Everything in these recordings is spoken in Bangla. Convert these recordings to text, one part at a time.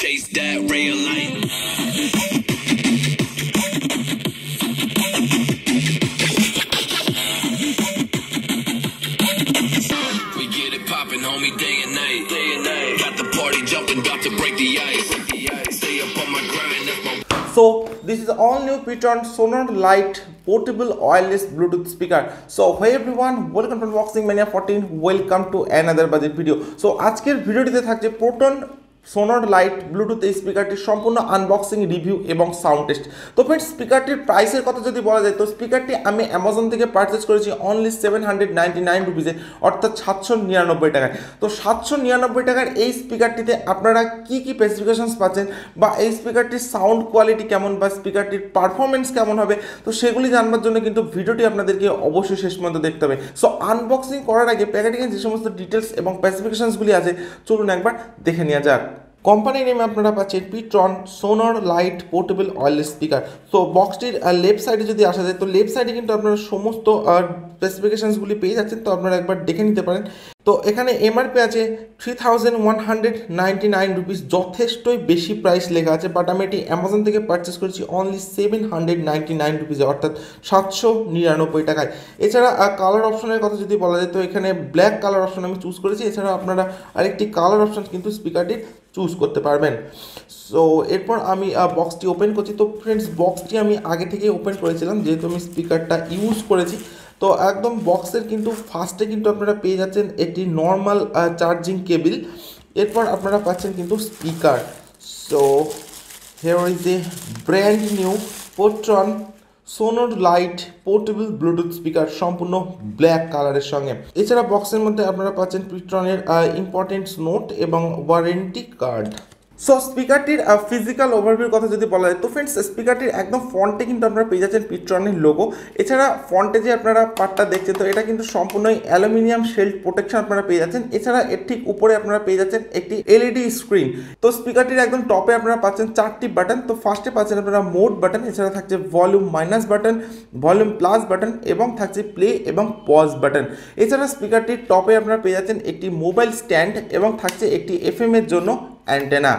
chase that ray of light. We get it poppin', homie, day and night. Got the party jumping, about to break the ice. Stay up on my grind, that's my. So this is all new pTron Sonor Lite portable wireless Bluetooth speaker. So hey everyone, welcome to Unboxing Mania 14. Welcome to another budget video. So আজকের ভিডিওটিতে থাকছে pTron Sonor Lite Bluetooth এই স্পিকারটির সম্পূর্ণ আনবক্সিং রিভিউ এবং সাউন্ড টেস্ট। তো फ्रेंड्स স্পিকারটির প্রাইসের কথা যদি বলা যায় তো স্পিকারটি আমি অ্যামাজন থেকে পারচেজ করেছি অনলি 799 রুপিসে, অর্থাৎ 799 টাকায়। তো 799 টাকার এই স্পিকারটিতে আপনারা কি কি স্পেসিফিকেশনস পাচ্ছেন বা এই স্পিকারটির সাউন্ড কোয়ালিটি কেমন বা স্পিকারটির পারফরমেন্স কেমন হবে, তো সেগুলি জানবার জন্য কিন্তু ভিডিওটি আপনাদেরকে অবশ্যই শেষ পর্যন্ত দেখতে হবে। সো আনবক্সিং করার আগে প্যাকেটিংয়ের যে সমস্ত ডিটেলস এবং স্পেসিফিকেশনসগুলি আছে চলুন একবার দেখে নেওয়া যাক। কোম্পানির নেমে আপনারা পাচ্ছেন pTron Sonor Lite portable wireless speaker. তো বক্সটির লেফট সাইডে যদি আসা যায় তো লেফট সাইডে কিন্তু আপনারা সমস্ত স্পেসিফিকেশনসগুলি পেয়ে যাচ্ছেন, তো আপনারা একবার দেখে নিতে পারেন। তো এখানে এমআরপি আছে 3199 রুপিস, যথেষ্টই বেশি প্রাইস লেখা আছে, বাট আমি এটি অ্যামাজন থেকে পারচেস করেছি অনলি 799 রুপিসে, অর্থাৎ 799 টাকায়। এছাড়া কালার অপশনের কথা যদি বলা যায় তো এখানে ব্ল্যাক কালার অপশন আমি চুজ করেছি। এছাড়া আপনারা আরেকটি কালার অপশন কিন্তু স্পিকারটির চুজ করতে পারবেন। সো এরপর আমি বক্সটি ওপেন করছি। তো ফ্রেন্ডস বক্সটি আমি আগে থেকেই ওপেন করেছিলাম যেহেতু আমি স্পিকারটা ইউজ করেছি। তো একদম বক্সের কিন্তু ফার্স্টে কিন্তু আপনারা পেয়ে যাচ্ছেন একটি নর্মাল চার্জিং কেবিল। এরপর আপনারা পাচ্ছেন কিন্তু speaker. So here is a brand new pTron Sonor Lite portable Bluetooth speaker, সম্পূর্ণ ব্ল্যাক কালারের সঙ্গে। এছাড়া বক্সের মধ্যে আপনারা পাচ্ছেন pTron-এর ইম্পর্টেন্টস নোট এবং ওয়ারেন্টি কার্ড। সো স্পিকারটির ফিজিক্যাল ওভারভিউর কথা যদি বলা যায় তো ফ্রেন্ডস স্পিকারটির একদম ফ্রন্টে কিন্তু আপনারা পেয়ে যাচ্ছেন pTron-এর লোগো। এছাড়া ফ্রন্টে যে আপনারা পার্টটা দেখছেন তো এটা কিন্তু সম্পূর্ণই অ্যালুমিনিয়াম শেল্ড প্রোটেকশন আপনারা পেয়ে যাচ্ছেন। এছাড়া এর ঠিক উপরে আপনারা পেয়ে যাচ্ছেন একটি এলইডি স্ক্রিন। তো স্পিকারটির একদম টপে আপনারা পাচ্ছেন 4টি বাটন। তো ফার্স্টে পাচ্ছেন আপনারা মোড বাটন, এছাড়া থাকছে volume minus button, volume plus button এবং থাকছে প্লে এবং পজ বাটন। এছাড়া স্পিকারটির টপে আপনারা পেয়ে যাচ্ছেন একটি মোবাইল স্ট্যান্ড এবং থাকছে একটি এফএম এর জন্য অ্যান্টেনা।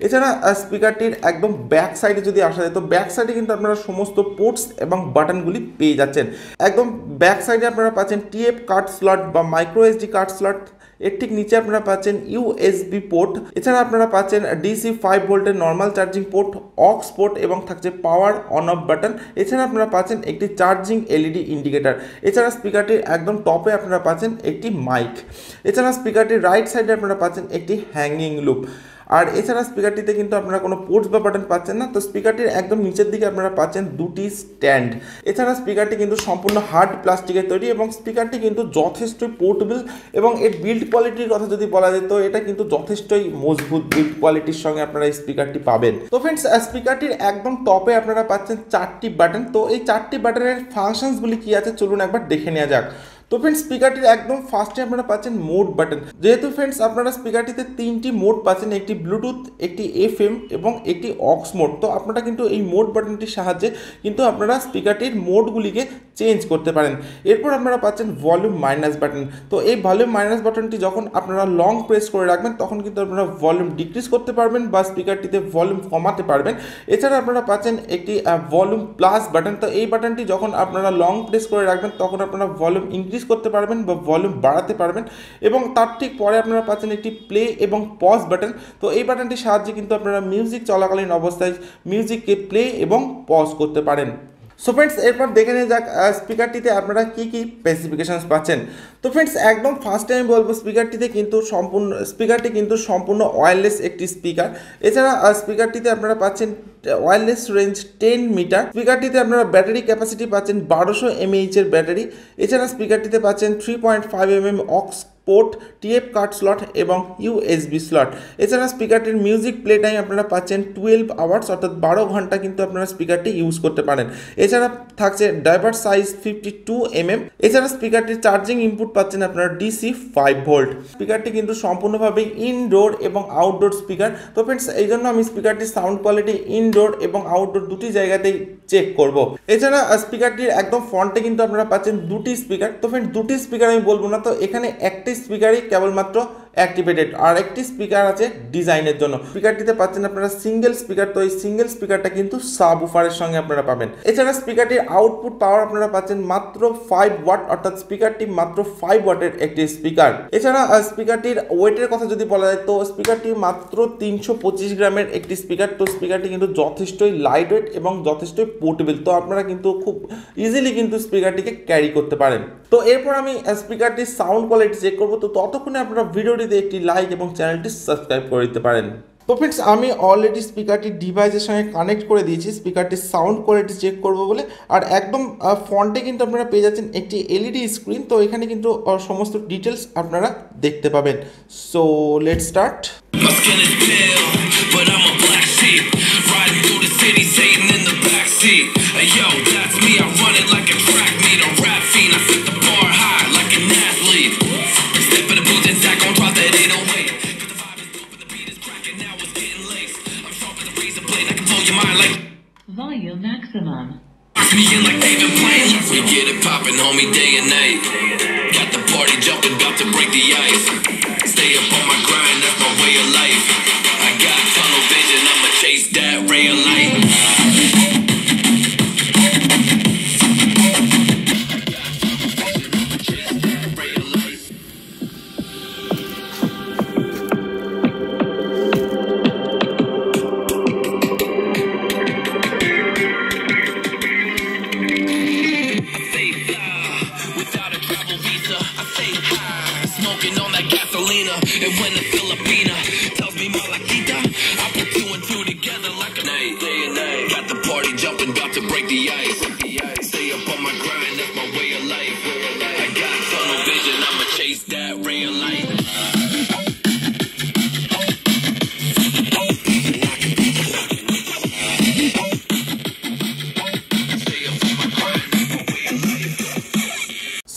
এছাড়া স্পিকারটির একদম ব্যাক সাইডে যদি আসা যায় তো ব্যাক সাইডে কিন্তু আপনারা সমস্ত পোর্টস এবং বাটনগুলি পেয়ে যাচ্ছেন। একদম ব্যাক সাইডে আপনারা পাচ্ছেন টিএফ কার্ড স্লট বা মাইক্রো এসডি কার্ড স্লট, এর ঠিক নিচে আপনারা পাচ্ছেন ইউএসবি পোর্ট। এছাড়া আপনারা পাচ্ছেন ডিসি 5 ভোল্টের normal charging port, aux port এবং থাকছে পাওয়ার অন অফ বাটন। এছাড়া আপনারা পাচ্ছেন একটি চার্জিং এলইডি ইন্ডিকেটার। এছাড়া স্পিকারটির একদম টপে আপনারা পাচ্ছেন একটি মাইক। এছাড়া স্পিকারটির রাইট সাইডে আপনারা পাচ্ছেন একটি হ্যাঙ্গিং লুপ। আর এছাড়া স্পিকারটিতে কিন্তু আপনারা কোনো পোর্টস বা বাটন পাচ্ছেন না। তো স্পিকারটির একদম নিচের দিকে আপনারা পাচ্ছেন দুটি স্ট্যান্ড। এছাড়া স্পিকারটি কিন্তু সম্পূর্ণ হার্ড প্লাস্টিকের তৈরি এবং স্পিকারটি কিন্তু যথেষ্টই পোর্টেবল এবং এর বিল্ড কোয়ালিটির কথা যদি বলা যায় তো এটা কিন্তু যথেষ্টই মজবুত বিল্ড কোয়ালিটির সঙ্গে আপনারা এই স্পিকারটি পাবেন। তো ফ্রেন্ডস স্পিকারটির একদম টপে আপনারা পাচ্ছেন 4টি বাটন। তো এই 4টি বাটনের ফাংশনসগুলি কি আছে চলুন একবার দেখে নেওয়া যাক। তো ফ্রেন্ডস স্পিকারটির একদম ফার্স্টে আপনারা পাচ্ছেন মোড বাটন। যেহেতু ফ্রেন্ডস আপনারা স্পিকারটিতে 3টি মোড পাচ্ছেন, একটি ব্লুটুথ, একটি এফএম এবং একটি অক্স মোড। তো আপনারা কিন্তু এই মোড বাটনটির সাহায্যে কিন্তু আপনারা স্পিকারটির মোডগুলিকে চেঞ্জ করতে পারেন। এরপর আপনারা পাচ্ছেন ভলিউম মাইনাস বাটন। তো এই ভলিউম মাইনাস বাটনটি যখন আপনারা লং প্রেস করে রাখবেন তখন কিন্তু আপনারা ভলিউম ডিক্রিজ করতে পারবেন বা স্পিকারটিতে ভলিউম কমাতে পারবেন। এছাড়া আপনারা পাচ্ছেন একটি ভলিউম প্লাস বাটন। তো এই বাটনটি যখন আপনারা লং প্রেস করে রাখবেন তখন আপনারা ভলিউম ইনক্রিজ করতে পারবেন বা ভলিউম বাড়াতে পারবেন। এবং তার ঠিক পরে আপনারা পাচ্ছেন একটি প্লে এবং পজ বাটন। তো এই বাটনটির সাহায্যে কিন্তু আপনারা মিউজিক চলাকালীন অবস্থায় মিউজিককে প্লে এবং পজ করতে পারেন। সো ফ্রেন্ডস এরপর দেখে নিয়ে যাক স্পিকারটিতে আপনারা কি কি স্পেসিফিকেশনস পাচ্ছেন। তো ফ্রেন্ডস একদম ফার্স্টে আমি বলবো স্পিকারটি কিন্তু সম্পূর্ণ ওয়্যারলেস একটি স্পিকার। এছাড়া স্পিকারটিতে আপনারা পাচ্ছেন ওয়্যারলেস রেঞ্জ 10 মিটার। স্পিকারটিতে আপনারা ব্যাটারি ক্যাপাসিটি পাচ্ছেন 1200 mAh এর ব্যাটারি। এছাড়া স্পিকারটিতে পাচ্ছেন 3.5 mm aux port, TF card slot এবং ইউএসবি স্লট। এছাড়া স্পিকারটির মিউজিক প্লে টাইম আপনারা পাচ্ছেন 12 আওয়ার্স, অর্থাৎ 12 ঘন্টা কিন্তু আপনারা স্পিকারটি ইউজ করতে পারেন। এছাড়া থাকছে ডাইভার সাইজ 52 mm। এছাড়া স্পিকারটির চার্জিং ইনপুট পাচ্ছেন আপনারা ডিসি 5 ভোল্ট। স্পিকারটি কিন্তু সম্পূর্ণভাবে ইনডোর এবং আউটডোর স্পিকার। তো ফ্রেন্ডস এই জন্য আমি স্পিকারটির সাউন্ড কোয়ালিটি ইনডোর এবং আউটডোর দুটি জায়গাতেই চেক করব। এছাড়া স্পিকারটির একদম ফ্রন্টে কিন্তু আপনারা পাচ্ছেন দুটি স্পিকার। তো ফ্রেন্ডস দুটি স্পিকার আমি বলবো না, তো এখানে একটি স্পিকারই কেবলমাত্র অ্যাক্টিভেটেড। আর একটি স্পিকার আছে ডিজাইনের জন্য। স্পিকারটিতে পাচ্ছেন আপনারা সিঙ্গেল স্পিকার, তো এই সিঙ্গেল স্পিকারটা কিন্তু সাবউফারের সঙ্গে আপনারা পাবেন। এছাড়া স্পিকারটির আউটপুট পাওয়ার আপনারা পাচ্ছেন মাত্র 5 ওয়াট, অর্থাৎ স্পিকারটি মাত্র 5 ওয়াটের একটি স্পিকার। এছাড়া স্পিকারটির ওয়েটের কথা যদি বলা যায় তো স্পিকারটি মাত্র 325 গ্রামের একটি স্পিকার। তো স্পিকারটি কিন্তু যথেষ্টই লাইট ওয়েট এবং যথেষ্টই পোর্টেবল, তো আপনারা কিন্তু খুব ইজিলি কিন্তু স্পিকারটিকে ক্যারি করতে পারেন। তো এরপর আমি স্পিকারটির সাউন্ড কোয়ালিটি চেক করবো, তো ততক্ষণে আপনারা ভিডিওটিতে একটি লাইক এবং চ্যানেলটি সাবস্ক্রাইব করে দিতে পারেন। তো ফ্রেন্ডস, আমি অলরেডি স্পিকারটি ডিভাইসের সঙ্গে কানেক্ট করে দিয়েছি স্পিকারটির সাউন্ড কোয়ালিটি চেক করবো বলে। আর একদম ফ্রন্টে কিন্তু আপনারা পেয়ে যাচ্ছেন একটি এলইডি স্ক্রিন, তো এখানে কিন্তু সমস্ত ডিটেলস আপনারা দেখতে পাবেন। So let's start. My skin is pale, but I'm a black sheep. Riding through the city, Satan in the backseat. Hey yo, that's me, I run it like a track meet, a rap fiend. I set the bar high like an athlete. Step in the booth and Zach on drop that 808. Cause the vibe is dope and the beat is cracking, now it's getting laced. I'm sharp as a razor blade, I can blow your mind like volume maximum. sneaking like David Blaine. We get it poppin', homie, day and night. Got the party jumping, about to break the ice. Stay up on my grind, that's my way of life. I got tunnel vision, I'ma chase that ray of light. And when the Filipina tells me Malakita, I put two and two together like a night, day and night. Got the party jumping, about to break the ice. Stay up on my grind, that's my way of life. I got tunnel vision, I'ma chase that ray of light.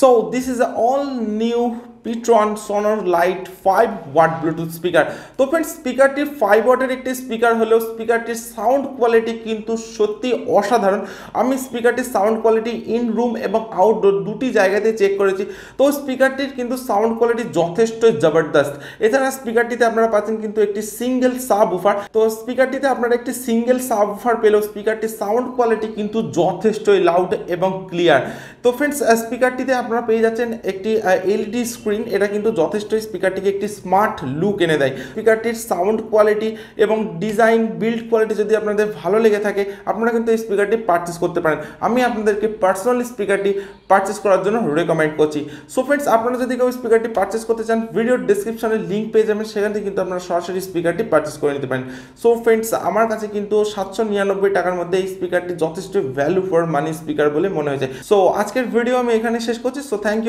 So this is an all new pTron Sonor Lite 5 watt Bluetooth speaker. তো ফ্রেন্ডস, স্পিকারটি 5 ওয়াটের একটি স্পিকার হলেও স্পিকারটির সাউন্ড কোয়ালিটি কিন্তু সত্যি অসাধারণ। আমি স্পিকারটির সাউন্ড কোয়ালিটি ইন রুম এবং আউটডোর দুটি জায়গাতে চেক করেছি, তো স্পিকারটির কিন্তু সাউন্ড কোয়ালিটি যথেষ্ট জবরদস্ত। এছাড়া স্পিকারটিতে আপনারা পাচ্ছেন কিন্তু একটি সিঙ্গেল সাবউফার, তো স্পিকারটিতে আপনারা একটি সিঙ্গেল সাবউফার পেলেও স্পিকারটির সাউন্ড কোয়ালিটি কিন্তু যথেষ্টই লাউড এবং ক্লিয়ার। তো ফ্রেন্ডস, স্পিকারটিতে আপনারা পেয়ে যাচ্ছেন একটি এলইডি স্ক্রিন, এটা কিন্তু যথেষ্টই স্পিকারটিকে একটি স্মার্ট লুক এনে দেয়। স্পিকারটির সাউন্ড কোয়ালিটি এবং ডিজাইন বিল্ড কোয়ালিটি যদি আপনাদের ভালো লেগে থাকে আপনারা কিন্তু এই স্পিকারটি পারচেস করতে পারেন। আমি আপনাদেরকে পার্সোনালি স্পিকারটি পারচেস করার জন্য রেকমেন্ড করছি। সো ফ্রেন্ডস, আপনারা যদি কেউ স্পিকারটি পারচেস করতে চান ভিডিওর ডেসক্রিপশনে লিঙ্ক পেয়ে যাবেন, সেখান থেকে কিন্তু আপনারা সরাসরি স্পিকারটি পারচেস করে নিতে পারেন। সো ফ্রেন্ডস, আমার কাছে কিন্তু 799 টাকার মধ্যে এই স্পিকারটি যথেষ্ট ভ্যালু ফর মানি স্পিকার বলে মনে হয়েছে। সো আজকের ভিডিও আমি এখানে শেষ করছি। So thank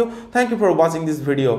you for watching this video.